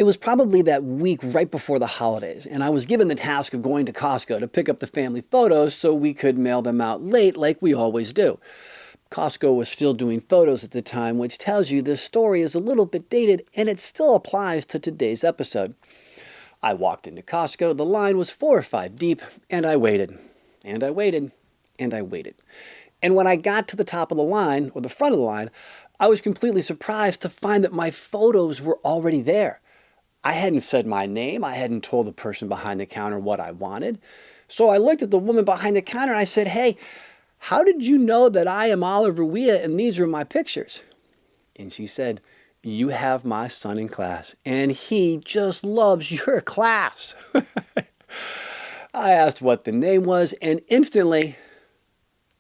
It was probably that week right before the holidays, and I was given the task of going to Costco to pick up the family photos so we could mail them out late like we always do. Costco was still doing photos at the time, which tells you this story is a little bit dated and it still applies to today's episode. I walked into Costco, the line was 4 or 5 deep, and I waited, and I waited, and I waited. And when I got to the top of the line, or the front of the line, I was completely surprised to find that my photos were already there. I hadn't said my name. I hadn't told the person behind the counter what I wanted. So I looked at the woman behind the counter and I said, "Hey, how did you know that I am Oliver Weah and these are my pictures?" And she said, "You have my son in class and he just loves your class." I asked what the name was and instantly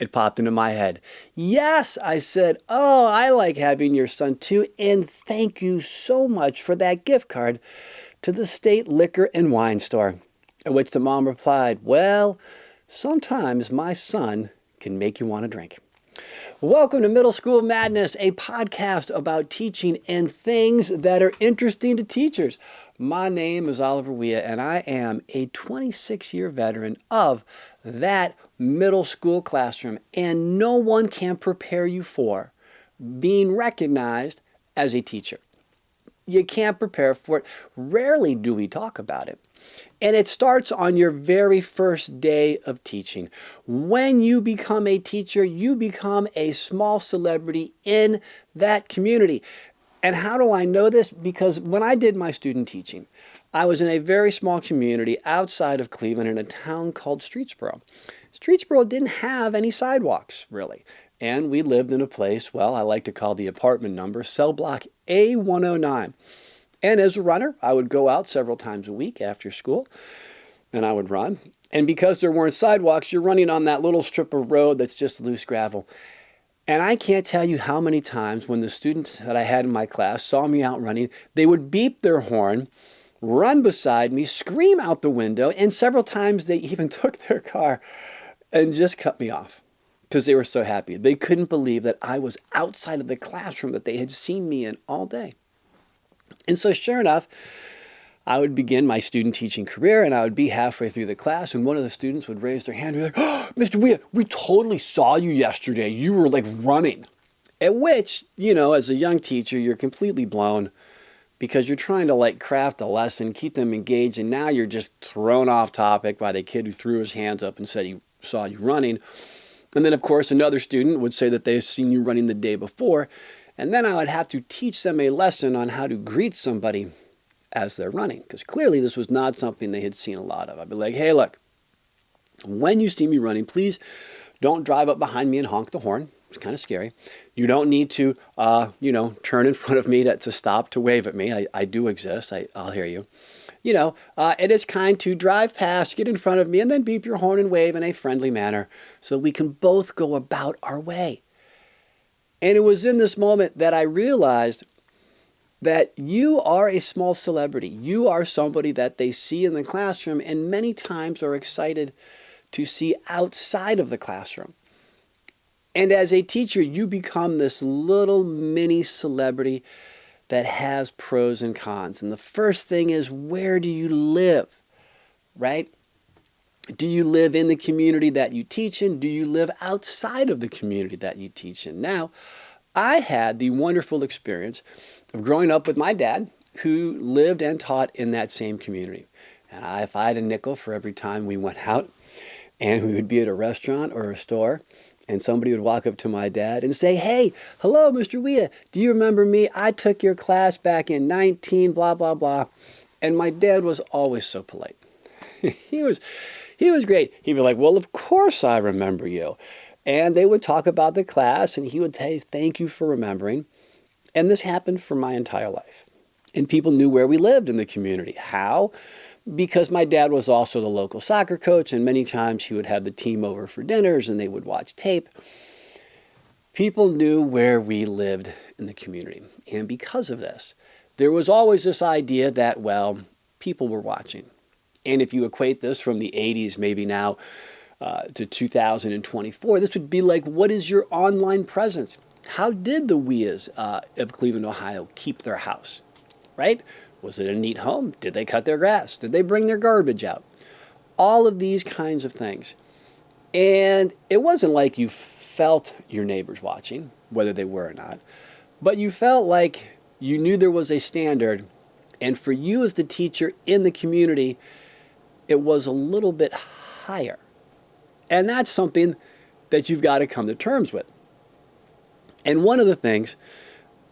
it popped into my head. "Yes," I said. "Oh, I like having your son too. And thank you so much for that gift card to the State Liquor and Wine Store." At which the mom replied, "Well, sometimes my son can make you want to drink." Welcome to Middle School Madness, a podcast about teaching and things that are interesting to teachers. My name is Oliver Weah, and I am a 26-year veteran of that middle school classroom, and no one can prepare you for being recognized as a teacher. You can't prepare for it. Rarely do we talk about it. And it starts on your very first day of teaching. When you become a teacher, you become a small celebrity in that community. And how do I know this? Because when I did my student teaching, I was in a very small community outside of Cleveland in a town called Streetsboro. Streetsboro didn't have any sidewalks, really. And we lived in a place, well, I like to call the apartment number cell block A109. And as a runner, I would go out several times a week after school, and I would run. And because there weren't sidewalks, you're running on that little strip of road that's just loose gravel. And I can't tell you how many times when the students that I had in my class saw me out running, they would beep their horn, run beside me, scream out the window, and several times they even took their car and just cut me off because they were so happy. They couldn't believe that I was outside of the classroom that they had seen me in all day. And so sure enough, I would begin my student teaching career and I would be halfway through the class and one of the students would raise their hand and be like, "Oh, Mr. Weah, we totally saw you yesterday. You were like running." At which, as a young teacher, you're completely blown because you're trying to like craft a lesson, keep them engaged, and now you're just thrown off topic by the kid who threw his hands up and said he saw you running. And then, of course, another student would say that they've seen you running the day before. And then I would have to teach them a lesson on how to greet somebody as they're running, because clearly this was not something they had seen a lot of. I'd be like, "Hey, look, when you see me running, please don't drive up behind me and honk the horn. It's kind of scary. You don't need to, turn in front of me to stop, to wave at me. I do exist. I'll hear you. It is kind to drive past, get in front of me, and then beep your horn and wave in a friendly manner so we can both go about our way." And it was in this moment that I realized that you are a small celebrity. You are somebody that they see in the classroom and many times are excited to see outside of the classroom. And as a teacher, you become this little mini celebrity that has pros and cons. And the first thing is, where do you live, right? Do you live in the community that you teach in? Do you live outside of the community that you teach in? Now, I had the wonderful experience of growing up with my dad, who lived and taught in that same community. And if I had a nickel for every time we went out and we would be at a restaurant or a store, and somebody would walk up to my dad and say, "Hey, hello, Mr. Weah, do you remember me? I took your class back in 19, blah, blah, blah." And my dad was always so polite. He was great. He'd be like, "Well, of course I remember you." And they would talk about the class and he would say, "Thank you for remembering." And this happened for my entire life. And people knew where we lived in the community. How? Because my dad was also the local soccer coach, and many times he would have the team over for dinners and they would watch tape. People knew where we lived in the community. And because of this, there was always this idea that, well, people were watching. And if you equate this from the 80s, maybe now to 2024, this would be like, what is your online presence? How did the Weahs of Cleveland, Ohio keep their house, right? Was it a neat home? Did they cut their grass? Did they bring their garbage out? All of these kinds of things. And it wasn't like you felt your neighbors watching, whether they were or not, but you felt like you knew there was a standard. And for you as the teacher in the community, it was a little bit higher. And that's something that you've got to come to terms with. And one of the things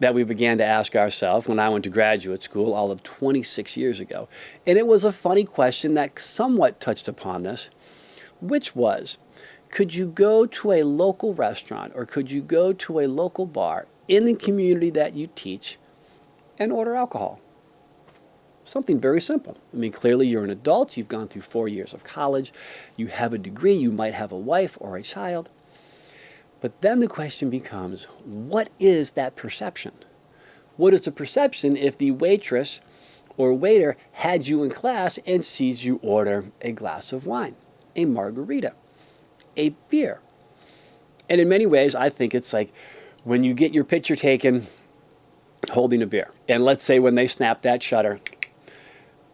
that we began to ask ourselves when I went to graduate school all of 26 years ago, and it was a funny question that somewhat touched upon this, which was, could you go to a local restaurant or could you go to a local bar in the community that you teach and order alcohol? Something very simple. I mean, clearly you're an adult, you've gone through 4 years of college, you have a degree, you might have a wife or a child. But then the question becomes, what is that perception? What is the perception if the waitress or waiter had you in class and sees you order a glass of wine, a margarita, a beer? And in many ways, I think it's like when you get your picture taken holding a beer. And let's say when they snap that shutter,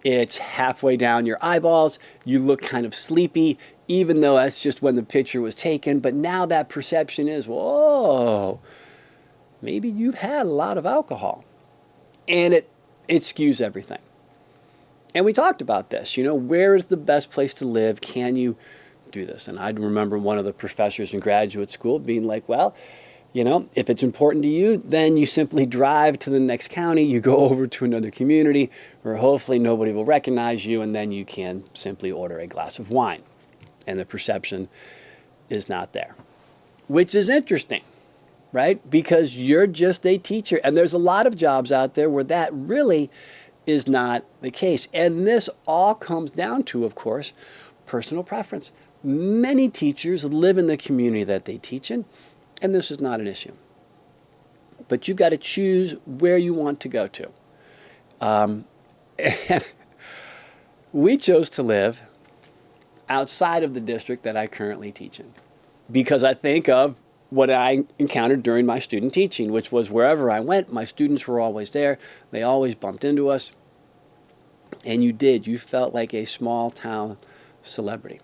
it's halfway down your eyeballs, you look kind of sleepy, even though that's just when the picture was taken. But now that perception is, whoa, maybe you've had a lot of alcohol. And it skews everything. And we talked about this, where is the best place to live? Can you do this? And I remember one of the professors in graduate school being like, well, if it's important to you, then you simply drive to the next county, you go over to another community where hopefully nobody will recognize you, and then you can simply order a glass of wine. And the perception is not there, which is interesting, right? Because you're just a teacher, and there's a lot of jobs out there where that really is not the case. And this all comes down to, of course, personal preference. Many teachers live in the community that they teach in, and this is not an issue. But you've got to choose where you want to go to. And we chose to live outside of the district that I currently teach in, because I think of what I encountered during my student teaching, which was wherever I went, my students were always there. They always bumped into us. And you felt like a small town celebrity.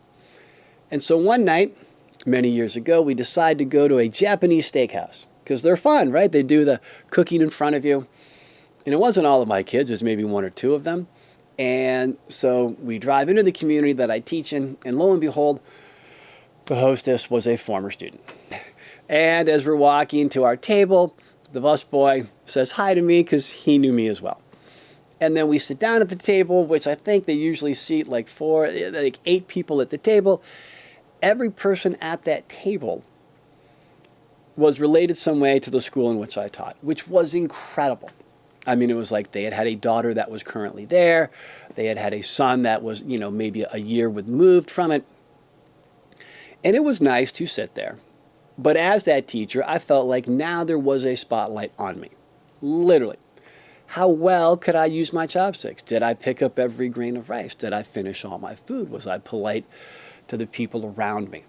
And so one night, many years ago, we decided to go to a Japanese steakhouse because they're fun, right? They do the cooking in front of you. And it wasn't all of my kids, it was maybe one or two of them. And so we drive into the community that I teach in, and lo and behold, the hostess was a former student. And as we're walking to our table, the busboy says hi to me because he knew me as well. And then we sit down at the table, which I think they usually seat like 8 people at the table. Every person at that table was related some way to the school in which I taught, which was incredible. I mean, it was like they had had a daughter that was currently there. They had had a son that was, maybe a year removed from it. And it was nice to sit there. But as that teacher, I felt like now there was a spotlight on me, literally. How well could I use my chopsticks? Did I pick up every grain of rice? Did I finish all my food? Was I polite to the people around me?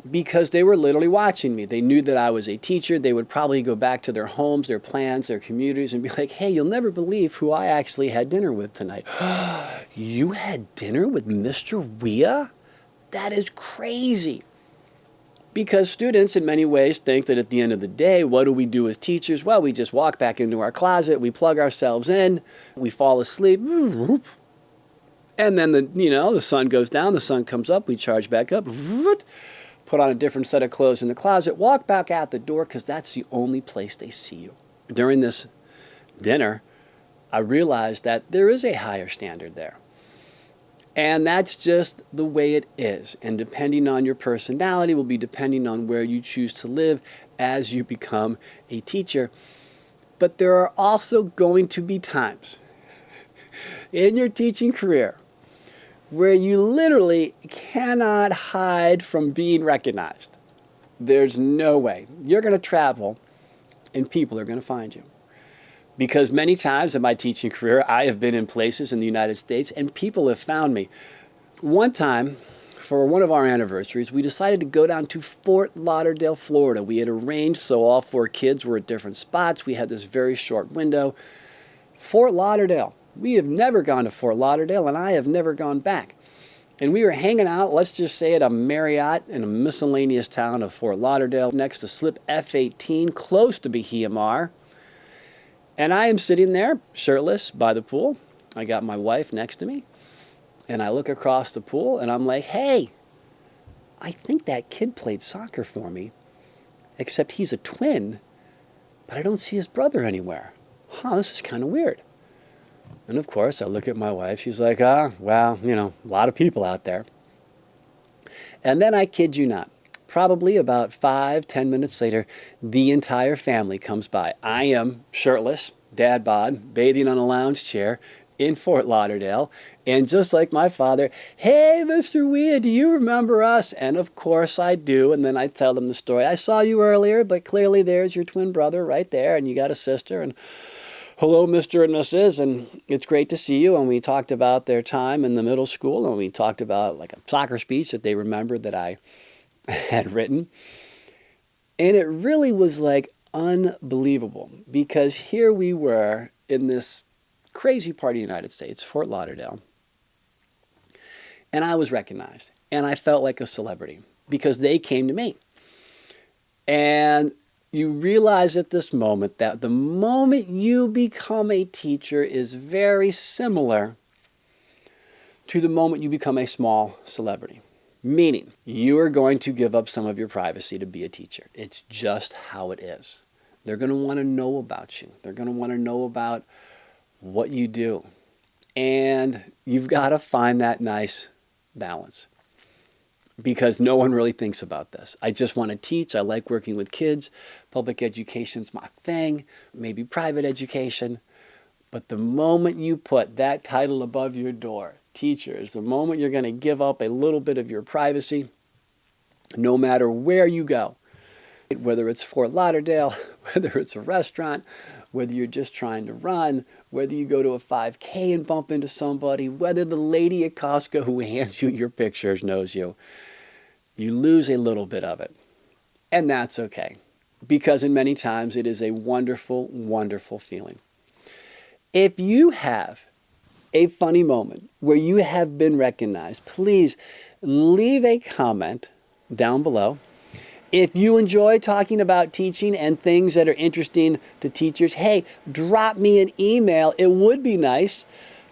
Because they were literally watching me. They knew that I was a teacher. They would probably go back to their homes, their plans, their communities, and be like, hey, you'll never believe who I actually had dinner with tonight. You had dinner with Mr. Wea? That is crazy. Because students in many ways think that at the end of the day, what do we do as teachers? Well, we just walk back into our closet, we plug ourselves in, we fall asleep, and then the sun goes down, the sun comes up, we charge back up, put on a different set of clothes in the closet, walk back out the door because that's the only place they see you. During this dinner, I realized that there is a higher standard there. And that's just the way it is. And depending on your personality will be depending on where you choose to live as you become a teacher. But there are also going to be times in your teaching career where you literally cannot hide from being recognized. There's no way. You're going to travel and people are going to find you. Because many times in my teaching career, I have been in places in the United States and people have found me. One time, for one of our anniversaries, we decided to go down to Fort Lauderdale, Florida. We had arranged so all 4 kids were at different spots. We had this very short window. Fort Lauderdale. We have never gone to Fort Lauderdale, and I have never gone back. And we were hanging out, let's just say at a Marriott in a miscellaneous town of Fort Lauderdale next to Slip F-18, close to Bahia Mar. And I am sitting there, shirtless, by the pool. I got my wife next to me. And I look across the pool, and I'm like, hey, I think that kid played soccer for me, except he's a twin, but I don't see his brother anywhere. This is kind of weird. And of course, I look at my wife. She's like, well, a lot of people out there. And then I kid you not, probably about 5-10 minutes later, the entire family comes by. I am shirtless, dad bod, bathing on a lounge chair in Fort Lauderdale. And just like my father, hey, Mr. Weah, do you remember us? And of course I do. And then I tell them the story. I saw you earlier, but clearly there's your twin brother right there. And you got a sister. And hello, Mr. and Mrs. And it's great to see you. And we talked about their time in the middle school. And we talked about like a soccer speech that they remembered that I had written. And it really was like unbelievable, because here we were in this crazy part of the United States, Fort Lauderdale. And I was recognized. And I felt like a celebrity because they came to me. And you realize at this moment that the moment you become a teacher is very similar to the moment you become a small celebrity. Meaning, you are going to give up some of your privacy to be a teacher. It's just how it is. They're going to want to know about you. They're going to want to know about what you do. And you've got to find that nice balance, because no one really thinks about this. I just want to teach. I like working with kids. Public education's my thing, maybe private education. But the moment you put that title above your door, teacher, is the moment you're going to give up a little bit of your privacy, no matter where you go. Whether it's Fort Lauderdale, whether it's a restaurant, whether you're just trying to run, whether you go to a 5K and bump into somebody, whether the lady at Costco who hands you your pictures knows you, you lose a little bit of it. And that's okay, because in many times it is a wonderful, wonderful feeling. If you have a funny moment where you have been recognized, please leave a comment down below. If you enjoy talking about teaching and things that are interesting to teachers, hey, drop me an email. It would be nice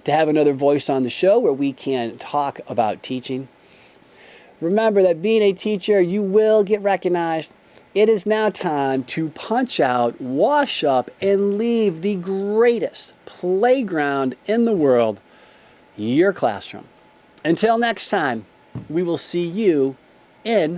to have another voice on the show where we can talk about teaching. Remember that being a teacher, you will get recognized. It is now time to punch out, wash up, and leave the greatest playground in the world, your classroom. Until next time, we will see you in